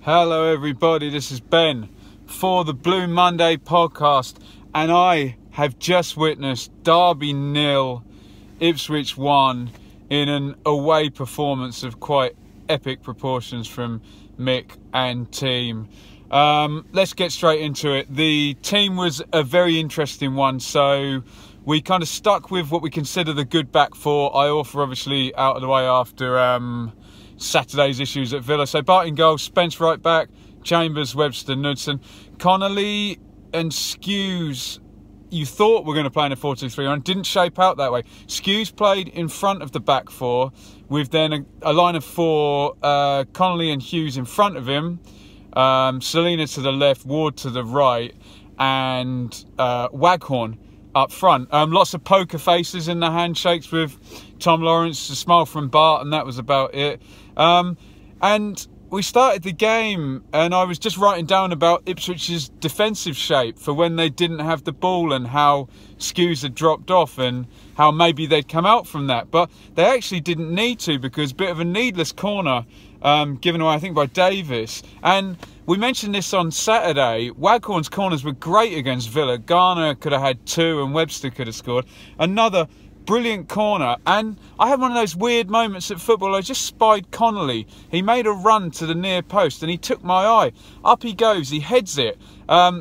Hello everybody, this is Ben for the Blue Monday podcast, and I have just witnessed Derby 0, Ipswich 1 in an away performance of quite epic proportions from Mick and team. Let's get straight into it. The team was a very interesting one, so we kind of stuck with what we consider the good back four. Iorfa obviously out of the way after Saturday's issues at Villa. So Bart in goal, Spence right back, Chambers, Webster, Knudsen. Connolly and Skews, you thought were going to play in a 4-2-3-1. It didn't shape out that way. Skews played in front of the back four with then a line of four, Connolly and Hughes in front of him, Selina to the left, Ward to the right, and Waghorn up front. Lots of poker faces in the handshakes with Tom Lawrence, a smile from Bart, and that was about it. And we started the game, and I was just writing down about Ipswich's defensive shape for when they didn't have the ball and how Skews had dropped off and how maybe they'd come out from that. But they actually didn't need to, because a bit of a needless corner given away, I think, by Davis. And we mentioned this on Saturday. Waghorn's corners were great against Villa. Garner could have had two and Webster could have scored. Another brilliant corner. And I had one of those weird moments at football. I just spied Connolly. He made a run to the near post and he took my eye. Up he goes, he heads it,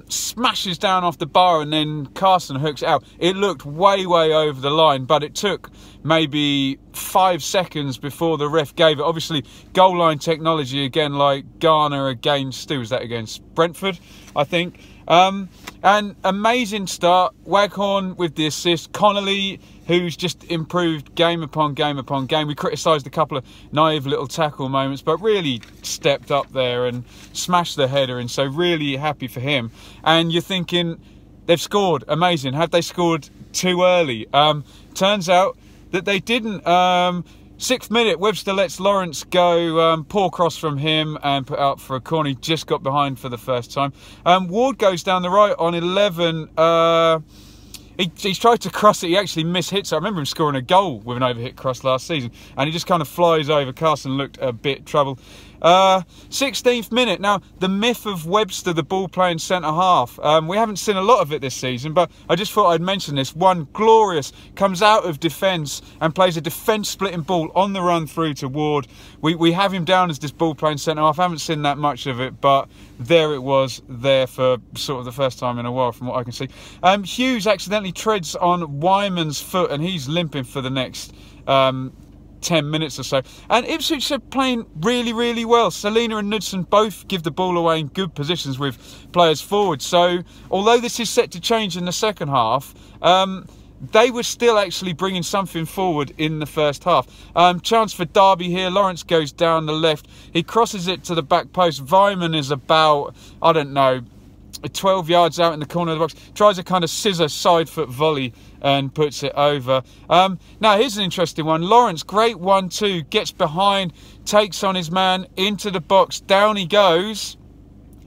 smashes down off the bar, and then Carson hooks it out. It looked way over the line, but it took maybe 5 seconds before the ref gave it. Obviously, goal line technology again, like Garner against, who was that against? Brentford, I think. And amazing start. Waghorn with the assist. Connolly, who's just improved game upon game upon game. We criticised a couple of naive little tackle moments, but really stepped up there and smashed the header, and so really happy for him. And you're thinking, they've scored. Amazing. Have they scored too early? Turns out that they didn't. 6th minute, Webster lets Lawrence go, poor cross from him and put out for a corner. He just got behind for the first time. Ward goes down the right on 11. He's tried to cross it, he actually mishits it. I remember him scoring a goal with an overhit cross last season, and he just kind of flies over. Carson looked a bit troubled. 16th minute. Now, the myth of Webster, the ball playing centre half. We haven't seen a lot of it this season, but I just thought I'd mention this. One glorious, comes out of defence and plays a defence-splitting ball on the run through to Ward. We have him down as this ball playing centre half. I haven't seen that much of it, but there it was, there for sort of the first time in a while from what I can see. Hughes accidentally treads on Wyman's foot and he's limping for the next 10 minutes or so. And Ipswich are playing really well. Selina and Knudsen both give the ball away in good positions with players forward. So although this is set to change in the second half, they were still actually bringing something forward in the first half. Chance for Derby here. Lawrence goes down the left. He crosses it to the back post. Vyman is about, I don't know, 12 yards out in the corner of the box. Tries a kind of scissor side foot volley and puts it over. Now here's an interesting one. Lawrence, great 1-2, gets behind, takes on his man into the box. Down he goes.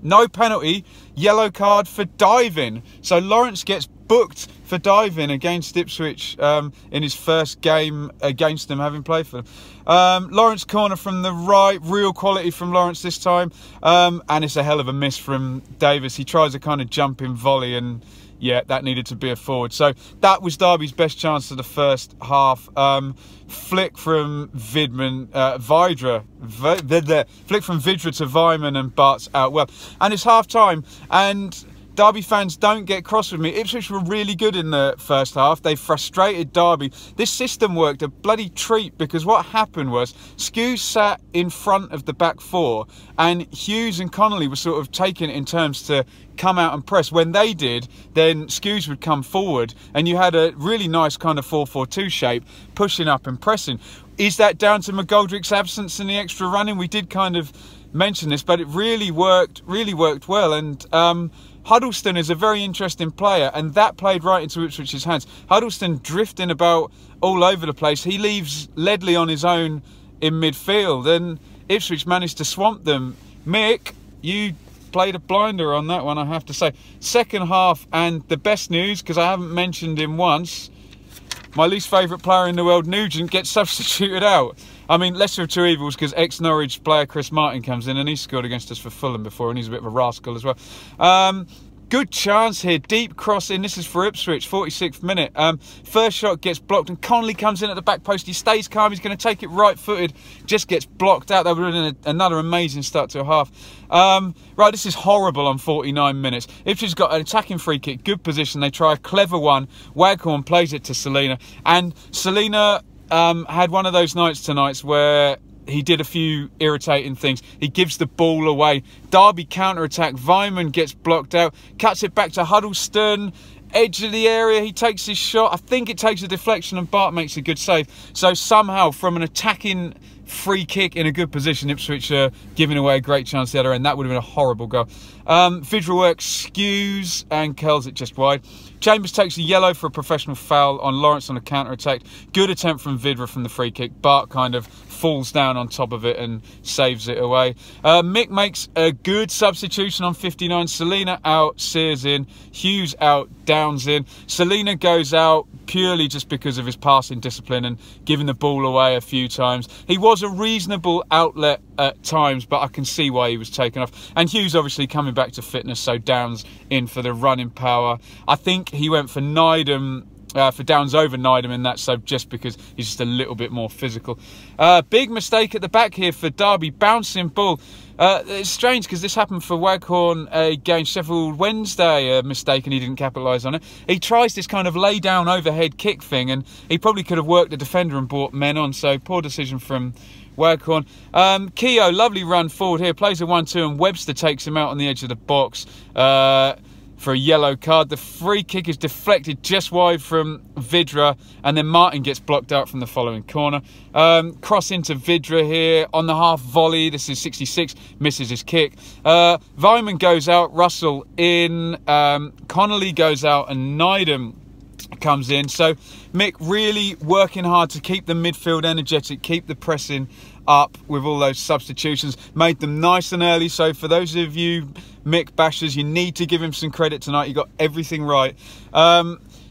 No penalty. Yellow card for diving. So Lawrence gets booked for diving against Ipswich in his first game against them, having played for them. Lawrence corner from the right, real quality from Lawrence this time, and it's a hell of a miss from Davis. He tries a kind of jumping volley, and yeah, that needed to be a forward. So that was Derby's best chance of the first half. Flick from Vidra to Vyman, and Bart's out well. And it's half time, and Derby fans, don't get cross with me. Ipswich were really good in the first half. They frustrated Derby. This system worked a bloody treat, because what happened was Skews sat in front of the back four and Hughes and Connolly were sort of taking it in terms to come out and press. When they did, then Skews would come forward and you had a really nice kind of 4-4-2 shape, pushing up and pressing. Is that down to McGoldrick's absence and the extra running? We did kind of mention this, but it really worked well. And Huddleston is a very interesting player, and that played right into Ipswich's hands. Huddleston drifting about all over the place. He leaves Ledley on his own in midfield, and Ipswich managed to swamp them. Mick, you played a blinder on that one, I have to say. Second half, and the best news, because I haven't mentioned him once, my least favourite player in the world, Nugent, gets substituted out. I mean, lesser of two evils, because ex-Norwich player Chris Martin comes in and he scored against us for Fulham before, and he's a bit of a rascal as well. Good chance here, deep cross in. This is for Ipswich, 46th minute. First shot gets blocked and Connolly comes in at the back post. He stays calm, he's going to take it right-footed, just gets blocked out. That would have been another amazing start to a half. Right, this is horrible on 49 minutes. Ipswich got an attacking free kick, good position. They try a clever one. Waghorn plays it to Selina, and Selina had one of those nights tonight where he did a few irritating things. He gives the ball away. Derby counter-attack. Weimann gets blocked out. Cuts it back to Huddleston. Edge of the area. He takes his shot. I think it takes a deflection and Bart makes a good save. So somehow from an attacking free kick in a good position, Ipswich are giving away a great chance the other end. That would have been a horrible goal. Vidra works, skews and curls it just wide. Chambers takes a yellow for a professional foul on Lawrence on a counter-attack. Good attempt from Vidra from the free kick. Bart kind of falls down on top of it and saves it away. Mick makes a good substitution on 59. Selina out, Sears in, Hughes out, Downs in. Selina goes out purely just because of his passing discipline and giving the ball away a few times. He was a reasonable outlet at times, but I can see why he was taken off. And Hughes obviously coming back to fitness, so Downs in for the running power. I think he went for Nydam, for Downs over Nydam in that sub, just because he's just a little bit more physical. Big mistake at the back here for Derby, bouncing ball. It's strange because this happened for Waghorn against Sheffield Wednesday, a mistake, and he didn't capitalise on it. He tries this kind of lay down overhead kick thing, and he probably could have worked the defender and brought men on, so poor decision from Waghorn. Keogh, lovely run forward here, plays a 1-2 and Webster takes him out on the edge of the box for a yellow card. The free kick is deflected just wide from Vidra, and then Martin gets blocked out from the following corner. Cross into Vidra here on the half volley. This is 66, misses his kick. Weimann goes out, Russell in, Connolly goes out and Nydam comes in. So Mick really working hard to keep the midfield energetic, keep the pressing up with all those substitutions, made them nice and early. So for those of you Mick bashers, you need to give him some credit tonight. He got everything right.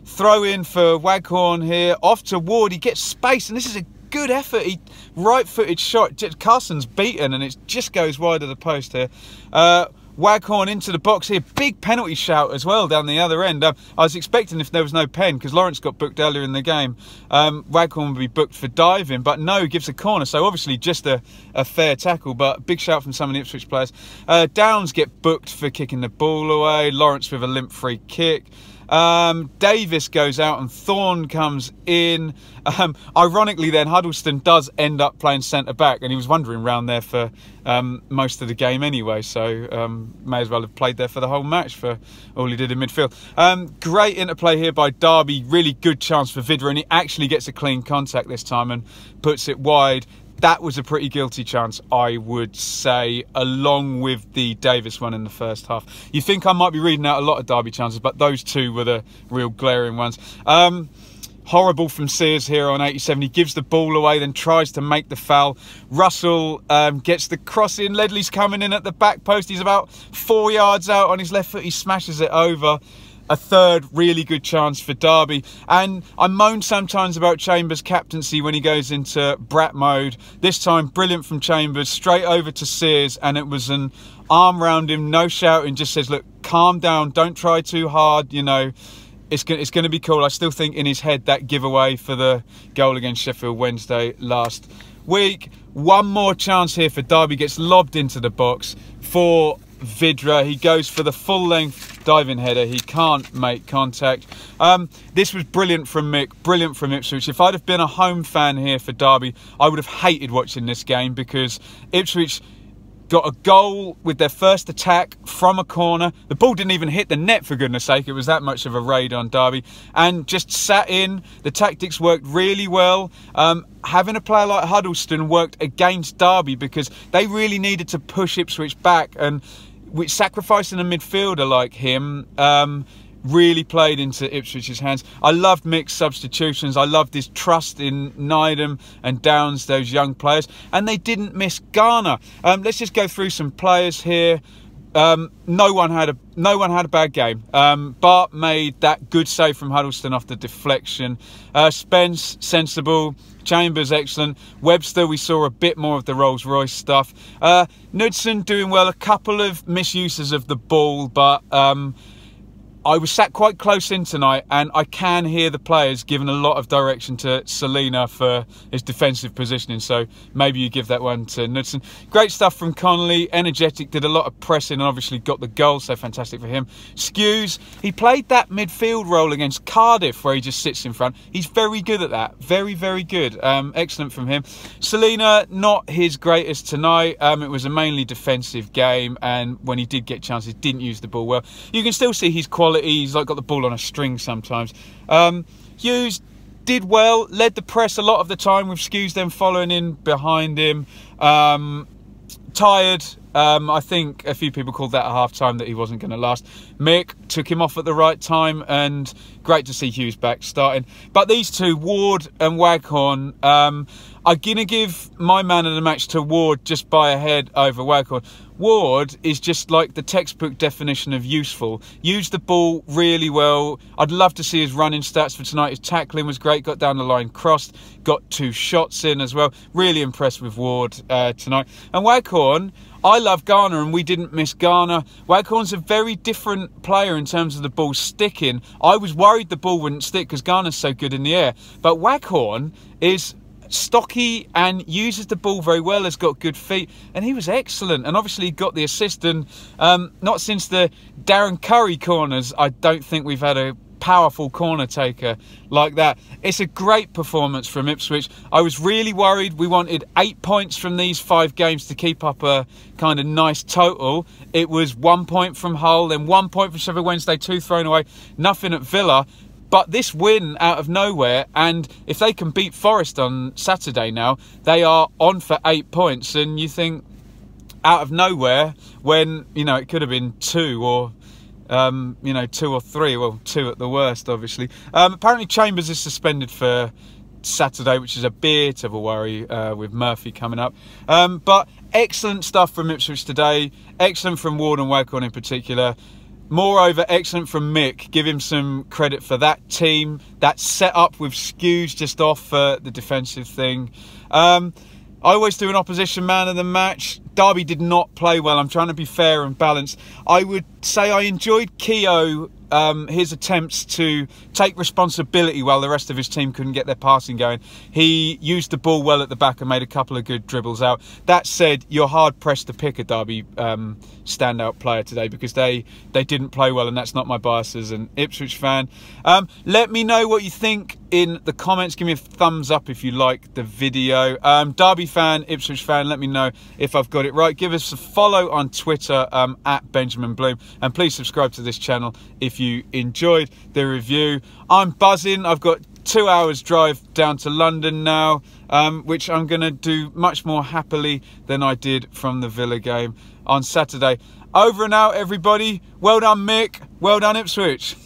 Throw in for Waghorn here, off to Ward. He gets space, and this is a good effort. He right-footed shot. Carson's beaten, and it just goes wide of the post here. Waghorn into the box here. Big penalty shout as well down the other end. I was expecting, if there was no pen, because Lawrence got booked earlier in the game, Waghorn would be booked for diving, but no, gives a corner. So obviously just a fair tackle, but big shout from some of the Ipswich players. Downs get booked for kicking the ball away. Lawrence with a limp free kick. Davis goes out and Thorne comes in. Ironically then, Huddleston does end up playing centre-back, and he was wandering around there for most of the game anyway, so may as well have played there for the whole match for all he did in midfield. Great interplay here by Derby, really good chance for Vidra, and he actually gets a clean contact this time and puts it wide. That was a pretty guilty chance, I would say, along with the Davis one in the first half. You think I might be reading out a lot of Derby chances, but those two were the real glaring ones. Horrible from Sears here on 87. He gives the ball away, then tries to make the foul. Russell gets the cross in. Ledley's coming in at the back post. He's about 4 yards out on his left foot. He smashes it over. A third really good chance for Derby. And I moan sometimes about Chambers' captaincy when he goes into brat mode. This time, brilliant from Chambers, straight over to Sears, and it was an arm round him, no shouting, just says, look, calm down, don't try too hard, you know, it's going to be cool. I still think in his head that giveaway for the goal against Sheffield Wednesday last week. One more chance here for Derby, gets lobbed into the box for Vidra. He goes for the full length diving header. He can't make contact. This was brilliant from Mick, brilliant from Ipswich. If I'd have been a home fan here for Derby, I would have hated watching this game, because Ipswich got a goal with their first attack from a corner. The ball didn't even hit the net, for goodness sake. It was that much of a raid on Derby, and just sat in. The tactics worked really well. Having a player like Huddleston worked against Derby, because they really needed to push Ipswich back, and which sacrificing a midfielder like him really played into Ipswich's hands. I loved Mick's substitutions. I loved his trust in Nydam and Downs, those young players, and they didn't miss Garner. Let's just go through some players here. no one had a bad game. Bart made that good save from Huddleston off the deflection. Spence sensible. Chambers excellent. Webster, we saw a bit more of the Rolls Royce stuff. Knudsen doing well. A couple of misuses of the ball, but I was sat quite close in tonight, and I can hear the players giving a lot of direction to Selina for his defensive positioning, so maybe you give that one to Knudsen. Great stuff from Connolly, energetic, did a lot of pressing and obviously got the goal, so fantastic for him. Skews, he played that midfield role against Cardiff where he just sits in front. He's very good at that, very, very good. Excellent from him. Selina, not his greatest tonight. It was a mainly defensive game, and when he did get chances, didn't use the ball well. You can still see his quality. He's like got the ball on a string sometimes. Hughes did well, led the press a lot of the time with Skews then following in behind him. Tired. I think a few people called that at half-time that he wasn't going to last. Mick took him off at the right time, and great to see Hughes back starting. But these two, Ward and Waghorn, I'm going to give my man of the match to Ward just by a head over Waghorn. Ward is just like the textbook definition of useful. Used the ball really well. I'd love to see his running stats for tonight. His tackling was great. Got down the line, crossed, got 2 shots in as well. Really impressed with Ward tonight. And Waghorn, I love Garner, and we didn't miss Garner. Waghorn's a very different player in terms of the ball sticking. I was worried the ball wouldn't stick because Garner's so good in the air. But Waghorn is stocky and uses the ball very well, has got good feet, and he was excellent. And obviously he got the assist, and not since the Darren Curry corners, I don't think we've had a powerful corner taker like that. It's a great performance from Ipswich. I was really worried. We wanted 8 points from these 5 games to keep up a kind of nice total. It was 1 point from Hull, then 1 point from Sheffield Wednesday, 2 thrown away, nothing at Villa. But this win out of nowhere, and if they can beat Forest on Saturday now, they are on for 8 points. And you think, out of nowhere, when, you know, it could have been 2 or, 2 or 3. Well, 2 at the worst, obviously. Apparently Chambers is suspended for Saturday, which is a bit of a worry with Murphy coming up. But excellent stuff from Ipswich today. Excellent from Ward and Waghorn in particular. Moreover, excellent from Mick. Give him some credit for that team, that setup with Skews just off the defensive thing. I always do an opposition man of the match. Derby did not play well. I'm trying to be fair and balanced. I would say I enjoyed Keogh, his attempts to take responsibility while the rest of his team couldn't get their passing going. He used the ball well at the back and made a couple of good dribbles out. That said, you're hard pressed to pick a Derby standout player today because they didn't play well, and that's not my bias as an Ipswich fan. Let me know what you think in the comments. Give me a thumbs up if you like the video. Derby fan, Ipswich fan, let me know if I've got it right. Give us a follow on Twitter at Benjamin Bloom, and please subscribe to this channel if you enjoyed the review. I'm buzzing. I've got 2 hours drive down to London now, which I'm going to do much more happily than I did from the Villa game on Saturday. Over and out, everybody. Well done, Mick. Well done, Ipswich.